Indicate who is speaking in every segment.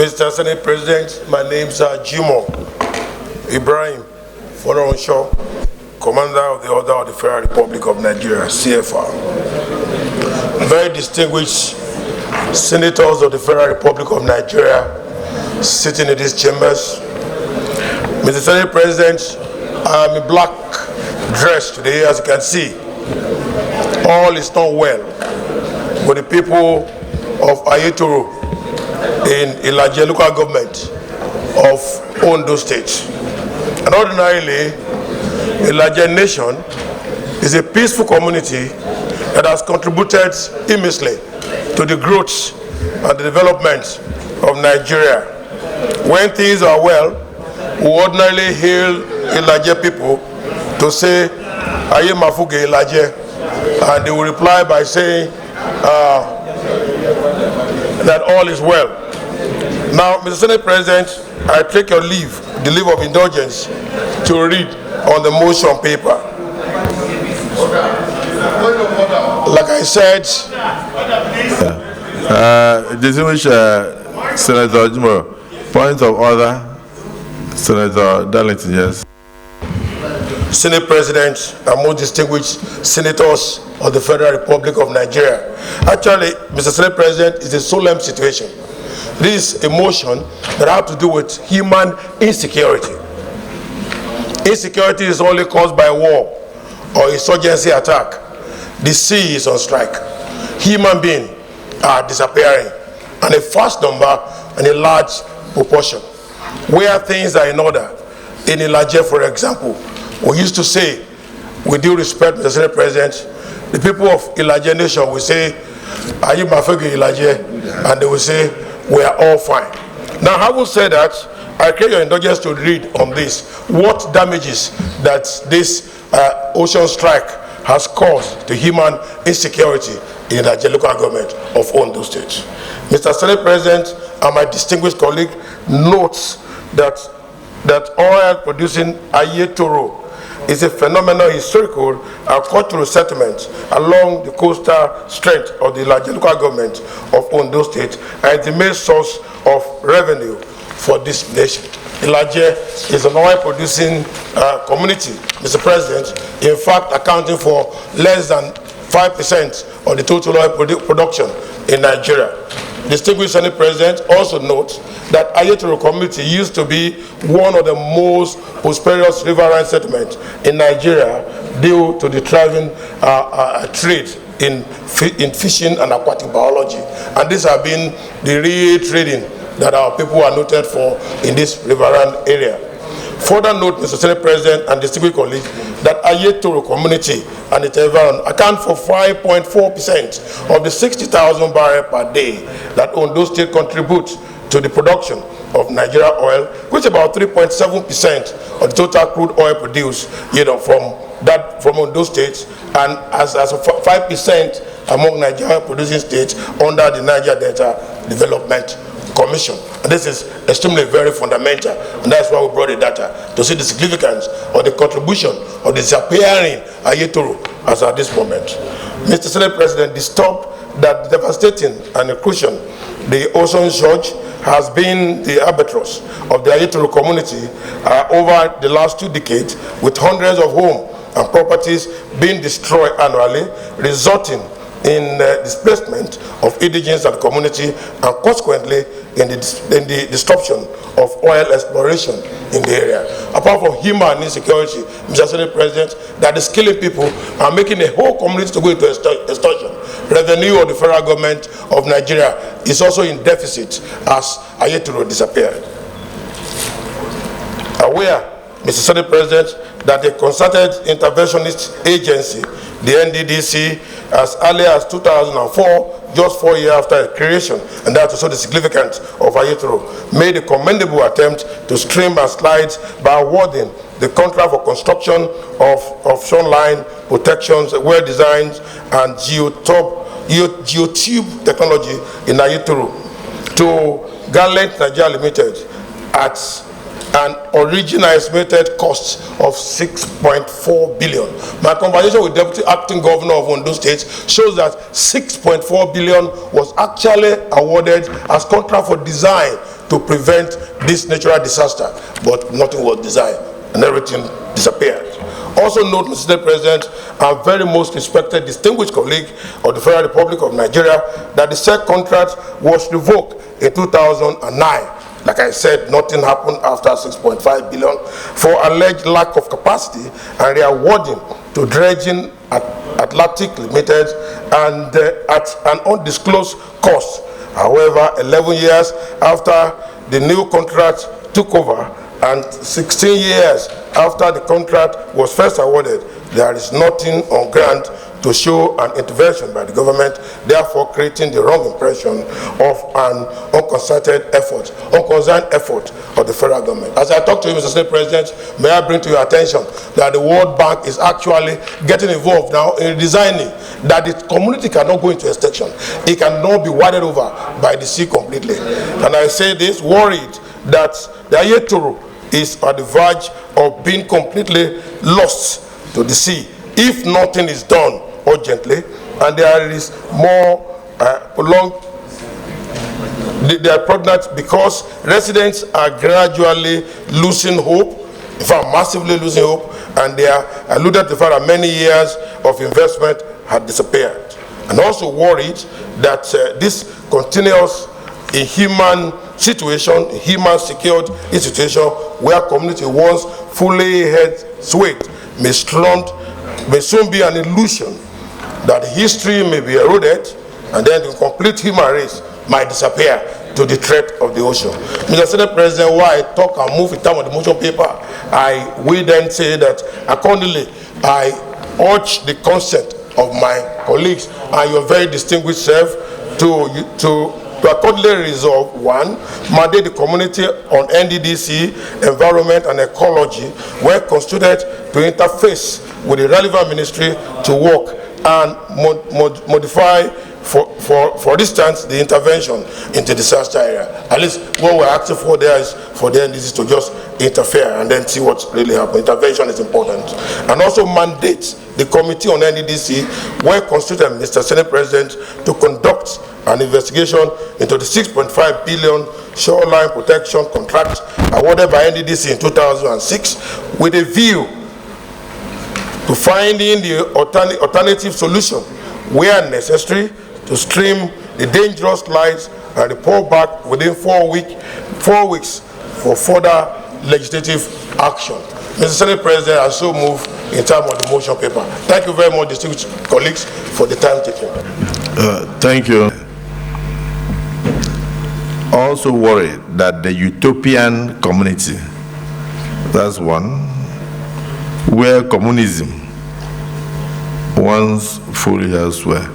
Speaker 1: Mr. Senate President, my name is Jimoh Ibrahim, Father Onshore, Commander of the Order of the Federal Republic of Nigeria, CFR. Very distinguished senators of the Federal Republic of Nigeria sitting in these chambers. Mr. Senate President, I am in black dress today, as you can see. All is not well with the people of Ayetoro in Ilaje local government of Ondo State. And ordinarily, Ilaje Nation is a peaceful community that has contributed immensely to the growth and the development of Nigeria. When things are well, we ordinarily hail Ilaje people to say, Aye Mafuge Ilaje, and they will reply by saying that all is well. Now, Mr. Senate President, I take your leave, the leave of indulgence, to read on the motion paper. Like I said,
Speaker 2: distinguished Senator Jimoh, point of order, Senator Darlington, yes.
Speaker 1: Senate President and most distinguished senators of the Federal Republic of Nigeria. Actually, Mr. Senate President, it's a solemn situation. This is a motion that has to do with human insecurity. Insecurity is only caused by war or insurgency attack. The sea is on strike. Human beings are disappearing, and a vast number and a large proportion. Where things are in order, in Ilaje, for example, we used to say, with due respect, Mr. Senate President, the people of Ilaje Nation will say, "Are you Mafege Ilaje?" And they will say, "We are all fine." Now, having said that, I crave your indulgence to read on this what damages that this ocean strike has caused to human insecurity in the local government of Ondo State. Mr. Senate President and my distinguished colleague notes that oil producing Ayetoro is a phenomenal historical and cultural settlement along the coastal stretch of the local government of Ondo State, and the main source of revenue for this nation. Ilaje is an oil-producing community, Mr. President, in fact accounting for less than 5% of the total oil production in Nigeria. Distinguished Senate President also notes that Ayetoro community used to be one of the most prosperous riverine settlements in Nigeria due to the thriving trade in fishing and aquatic biology. And these have been the real trading that our people are noted for in this riverine area. Further note, Mr. Senate President and distinguished colleagues, that Ayetoro community and its environment account for 5.4% of the 60,000 barrels per day that Ondo State contributes to the production of Nigeria oil, which is about 3.7% of the total crude oil produced, from Ondo State, and as 5% among Nigeria producing states under the Niger Delta Development Commission. And this is extremely very fundamental, and that's why we brought the data to see the significance of the contribution of the disappearing Ayetoro as at this moment. Mr. Senate President, disturbed that devastating and inclusion the ocean surge has been the albatross of the Ayetoro community over the last 2 decades, with hundreds of homes and properties being destroyed annually, resulting in displacement of indigents and community, and consequently in the disruption of oil exploration in the area. Apart from human insecurity, Mr. Senate President, that is killing people and making a whole community to go into extortion. Revenue of the federal government of Nigeria is also in deficit as Ayetoro disappeared. Aware, Mr. Senate President, that the concerted interventionist agency, the NDDC, as early as 2004, just 4 years after its creation, and that's also the significance of Ayetoro, made a commendable attempt to stream and slide by awarding the contract for construction of shoreline protections, well designed, and geotube technology in Ayetoro to Gallant Nigeria Limited at an original estimated cost of 6.4 billion. My conversation with Deputy Acting Governor of Ondo State shows that 6.4 billion was actually awarded as contract for design to prevent this natural disaster, but nothing was designed and everything disappeared. Also note, Mr. President, our very most respected, distinguished colleague of the Federal Republic of Nigeria, that the said contract was revoked in 2009. Like I said, nothing happened after 6.5 billion for alleged lack of capacity and re-awarding to dredging at Atlantic Limited and at an undisclosed cost. However, 11 years after the new contract took over and 16 years after the contract was first awarded, there is nothing on ground to show an intervention by the government, therefore creating the wrong impression of an unconcerted effort, unconcerned effort of the federal government. As I talk to you, Mr. Senate President, may I bring to your attention that the World Bank is actually getting involved now in designing that the community cannot go into extinction. It cannot be watered over by the sea completely. And I say this worried that the Ayetoro is at the verge of being completely lost to the sea if nothing is done urgently, and there is more prolonged. They are pregnant because residents are gradually losing hope, in fact massively losing hope, and they are alluded to the fact that many years of investment had disappeared. And also worried that this continuous inhuman situation, human secured institution where community once fully head swayed may soon be an illusion that history may be eroded and then the complete human race might disappear to the threat of the ocean. Mr. Senate President, while I talk and move in terms of the motion paper, I will then say that accordingly I urge the consent of my colleagues and your very distinguished self to accordingly resolve: 1, mandate the community on NDDC, environment and ecology, where constituted to interface with the relevant ministry to work and modify, for instance, the intervention into disaster area. At least what we're asking for there is for the NDDC to just interfere and then see what's really happening. Intervention is important. And also mandate the committee on NDDC, where constituted, Mr. Senate President, to conduct an investigation into the 6.5 billion shoreline protection contract awarded by NDDC in 2006 with a view to finding the alternative solution where necessary to stream the dangerous lines and report back within 4 weeks for further legislative action. Mr. Senate President, I so move in terms of the motion paper. Thank you very much, distinguished colleagues, for the time taken.
Speaker 2: Thank you. Also worried that the utopian community, that's one, where communism once fully elsewhere.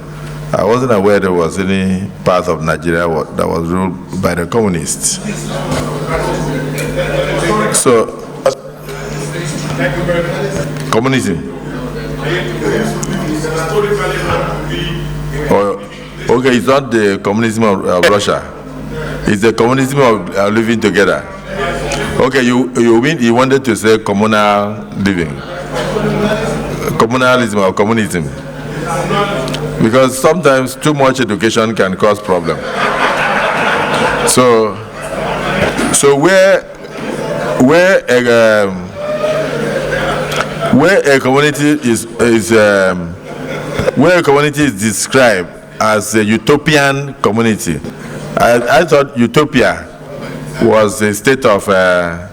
Speaker 2: I wasn't aware there was any part of Nigeria that was ruled by the communists. So, communism. Okay, it's not the communism of Russia. It's the communism of living together. Okay, you wanted to say communal living. Communalism or communism. Because sometimes too much education can cause problems. So where a community is described as a utopian community, I thought utopia was a state of a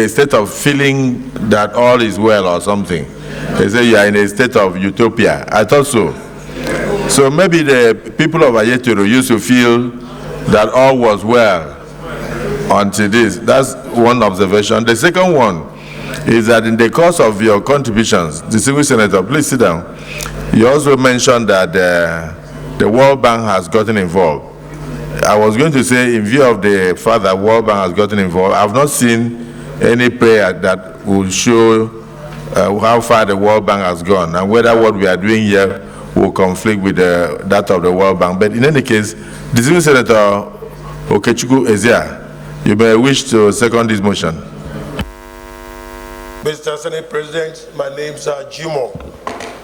Speaker 2: state of feeling that all is well or something. They say you are in a state of utopia. I thought so. So maybe the people of Ayetoro used to feel that all was well until this. That's one observation. The second one is that in the course of your contributions, distinguished Senator, please sit down. You also mentioned that the World Bank has gotten involved. I was going to say, in view of the fact that World Bank has gotten involved, I've not seen any prayer that will show how far the World Bank has gone and whether what we are doing here will conflict with that of the World Bank. But in any case, distinguished Senator Okechukwu Ezia, you may wish to second this motion.
Speaker 1: Mr. Senate President, my name is Jimoh